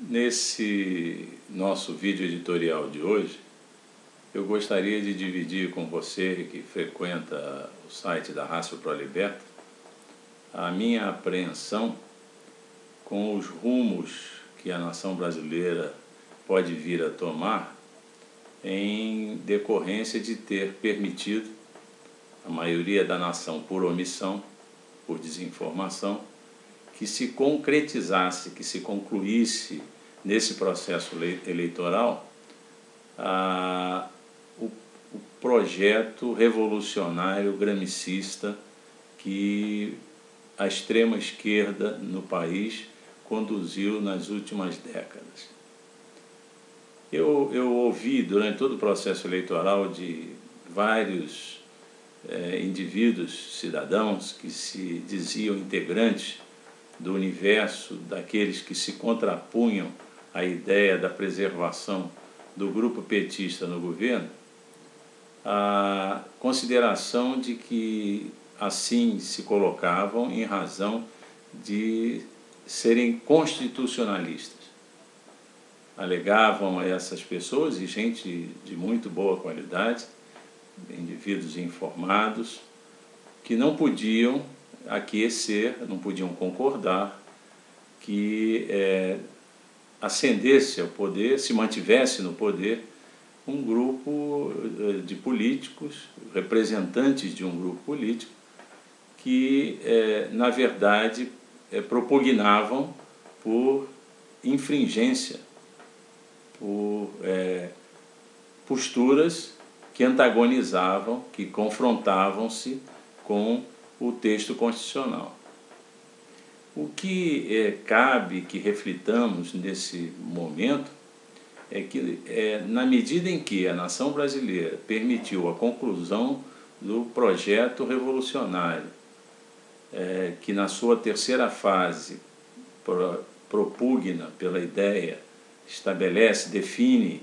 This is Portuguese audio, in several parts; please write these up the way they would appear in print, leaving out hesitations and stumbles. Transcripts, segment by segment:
Nesse nosso vídeo editorial de hoje, eu gostaria de dividir com você que frequenta o site da Ratio Pro Liberta a minha apreensão com os rumos que a nação brasileira pode vir a tomar em decorrência de ter permitido a maioria da nação, por omissão, por desinformação, que se concretizasse, que se concluísse nesse processo eleitoral o projeto revolucionário gramicista que a extrema esquerda no país conduziu nas últimas décadas. Eu ouvi durante todo o processo eleitoral de vários indivíduos, cidadãos que se diziam integrantes do universo daqueles que se contrapunham à ideia da preservação do grupo petista no governo, a consideração de que assim se colocavam em razão de serem constitucionalistas. Alegavam essas pessoas, e gente de muito boa qualidade, indivíduos informados, que não podiam aquecer, não podiam concordar que ascendesse ao poder, se mantivesse no poder, um grupo de políticos, representantes de um grupo político, que, na verdade, propugnavam por infringência, por posturas que antagonizavam, que confrontavam-se com o texto constitucional. O que cabe que reflitamos nesse momento é que, na medida em que a nação brasileira permitiu a conclusão do projeto revolucionário, que na sua terceira fase propugna pela ideia, estabelece, define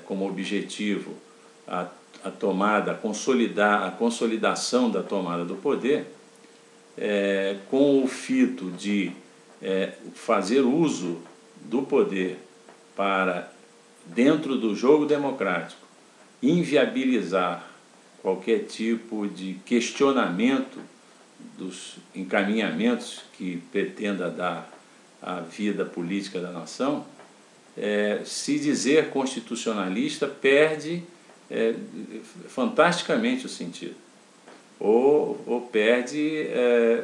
como objetivo a tomada, a consolidação da tomada do poder, com o fito de fazer uso do poder para, dentro do jogo democrático, inviabilizar qualquer tipo de questionamento dos encaminhamentos que pretenda dar à vida política da nação, se dizer constitucionalista perde fantasticamente o sentido, ou perde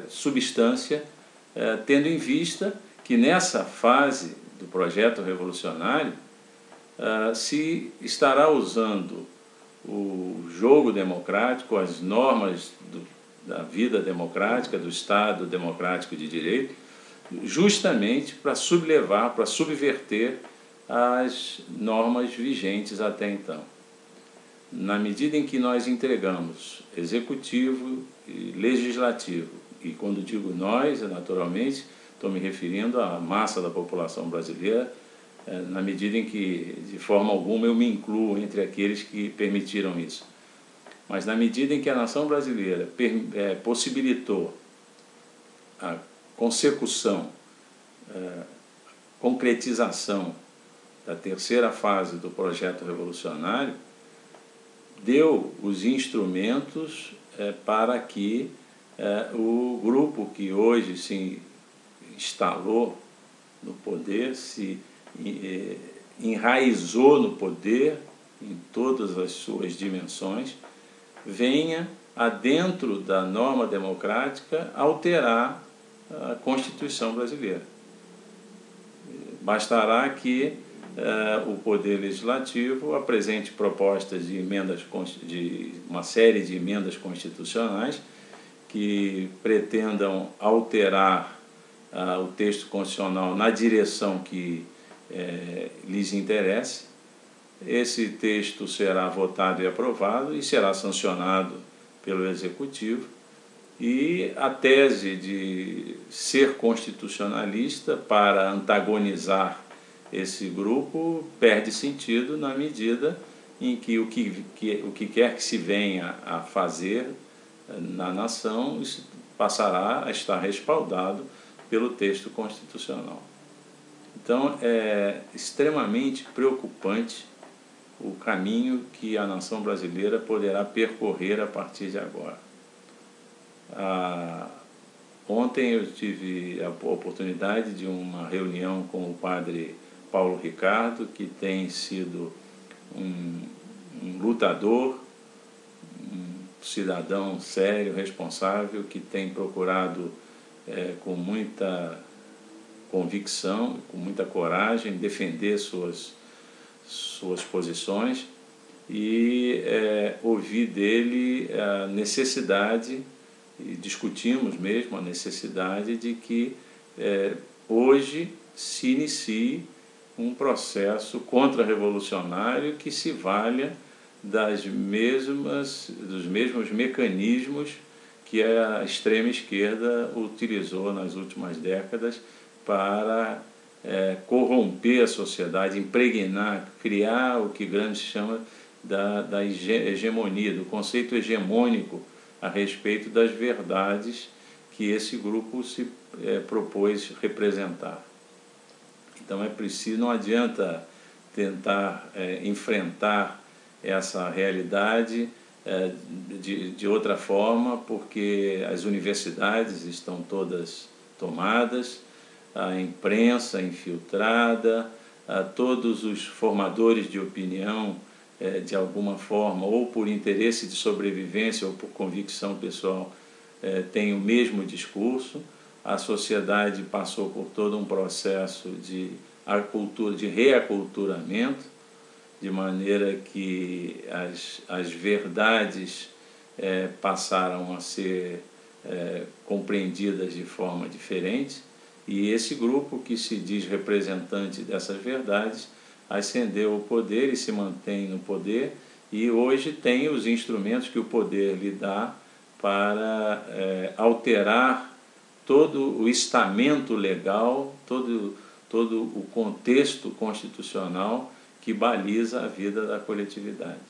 substância, tendo em vista que nessa fase do projeto revolucionário se estará usando o jogo democrático, as normas da vida democrática, do Estado democrático de direito, justamente para sublevar, para subverter as normas vigentes até então. Na medida em que nós entregamos executivo e legislativo, e quando digo nós, naturalmente, estou me referindo à massa da população brasileira, na medida em que, de forma alguma, eu me incluo entre aqueles que permitiram isso. Mas na medida em que a nação brasileira possibilitou a consecução, concretização da terceira fase do projeto revolucionário, deu os instrumentos para que o grupo que hoje se instalou no poder, se enraizou no poder em todas as suas dimensões, venha, dentro da norma democrática, alterar a Constituição brasileira. Bastará que o Poder Legislativo apresente propostas de emendas, de uma série de emendas constitucionais que pretendam alterar o texto constitucional na direção que lhes interesse. Esse texto será votado e aprovado e será sancionado pelo Executivo, e a tese de ser constitucionalista para antagonizar esse grupo perde sentido na medida em que o que quer que se venha a fazer na nação, isso passará a estar respaldado pelo texto constitucional. Então, é extremamente preocupante o caminho que a nação brasileira poderá percorrer a partir de agora. Ontem eu tive a oportunidade de uma reunião com o padre Paulo Ricardo, que tem sido um lutador, um cidadão sério, responsável, que tem procurado com muita convicção, com muita coragem, defender suas posições, e ouvi dele a necessidade, e discutimos mesmo a necessidade de que hoje se inicie um processo contra-revolucionário que se valha dos mesmos mecanismos que a extrema-esquerda utilizou nas últimas décadas para corromper a sociedade, impregnar, criar o que Gramsci chama da hegemonia, do conceito hegemônico a respeito das verdades que esse grupo se propôs representar. Então é preciso, não adianta tentar enfrentar essa realidade de outra forma, porque as universidades estão todas tomadas, a imprensa infiltrada, todos os formadores de opinião, de alguma forma, ou por interesse de sobrevivência ou por convicção pessoal, têm o mesmo discurso. A sociedade passou por todo um processo de reaculturamento, de maneira que as verdades passaram a ser compreendidas de forma diferente, e esse grupo que se diz representante dessas verdades ascendeu ao poder e se mantém no poder, e hoje tem os instrumentos que o poder lhe dá para alterar todo o estamento legal, todo o contexto constitucional que baliza a vida da coletividade.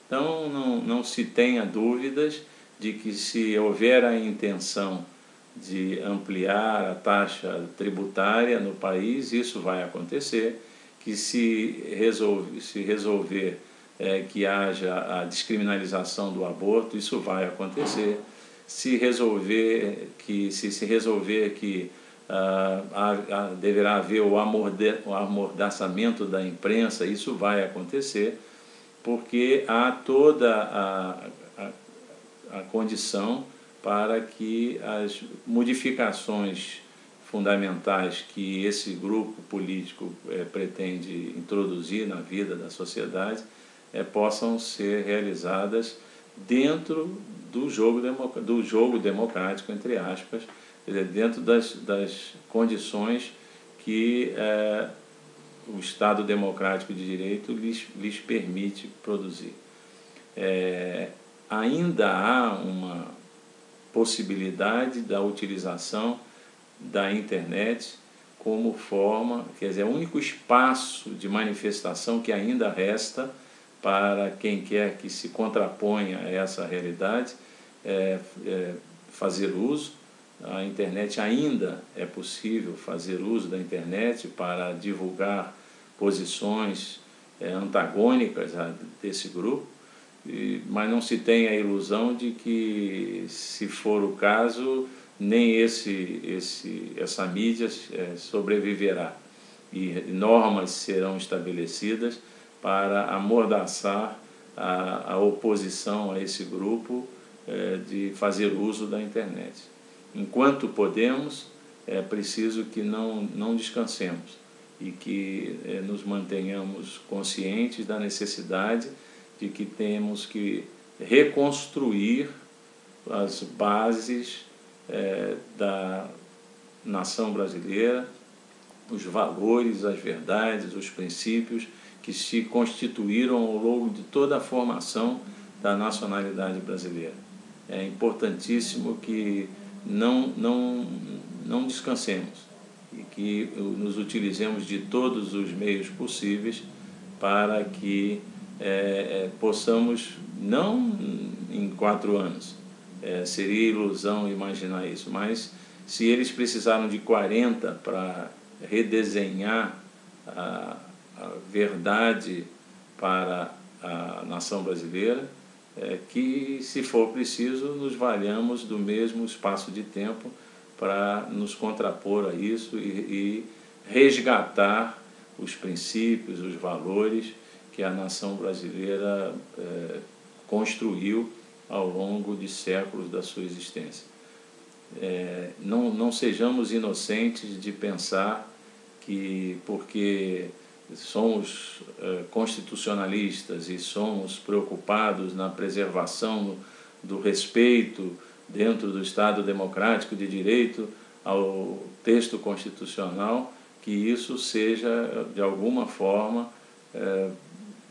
Então, não se tenha dúvidas de que, se houver a intenção de ampliar a taxa tributária no país, isso vai acontecer, que se resolver que haja a descriminalização do aborto, isso vai acontecer, se resolver que deverá haver o amordaçamento da imprensa, isso vai acontecer, porque há toda a condição para que as modificações fundamentais que esse grupo político pretende introduzir na vida da sociedade possam ser realizadas dentro do jogo democrático, entre aspas, dentro das condições que o Estado democrático de direito lhes permite produzir. Ainda há uma possibilidade da utilização da internet como forma, quer dizer, é o único espaço de manifestação que ainda resta para quem quer que se contraponha a essa realidade, fazer uso. A internet, ainda é possível fazer uso da internet para divulgar posições antagônicas desse grupo, mas não se tem a ilusão de que, se for o caso, nem essa mídia sobreviverá, e normas serão estabelecidas para amordaçar a oposição a esse grupo de fazer uso da internet. Enquanto podemos, é preciso que não descansemos e que nos mantenhamos conscientes da necessidade de que temos que reconstruir as bases da nação brasileira, os valores, as verdades, os princípios que se constituíram ao longo de toda a formação da nacionalidade brasileira. É importantíssimo que não descansemos e que nos utilizemos de todos os meios possíveis para que possamos, não em 4 anos, seria ilusão imaginar isso, mas se eles precisaram de 40 para redesenhar a verdade para a nação brasileira, que, se for preciso, nos valhamos do mesmo espaço de tempo para nos contrapor a isso e resgatar os princípios, os valores que a nação brasileira construiu ao longo de séculos da sua existência. Não sejamos inocentes de pensar que, porque somos constitucionalistas e somos preocupados na preservação do respeito dentro do Estado democrático de direito ao texto constitucional, que isso seja, de alguma forma,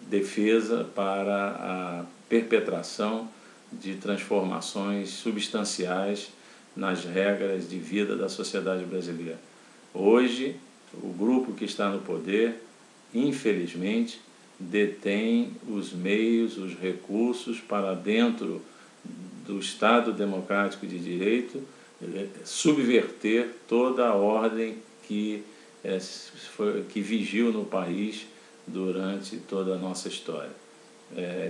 defesa para a perpetração de transformações substanciais nas regras de vida da sociedade brasileira. Hoje, o grupo que está no poder, infelizmente, detém os meios, os recursos para, dentro do Estado democrático de direito, subverter toda a ordem que vigiu no país durante toda a nossa história.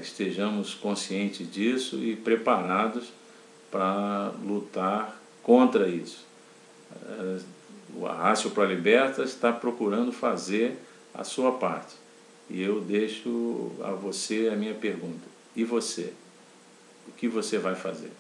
Estejamos conscientes disso e preparados para lutar contra isso. O Arrácio Pro Libertas está procurando fazer a sua parte. E eu deixo a você a minha pergunta. E você? O que você vai fazer?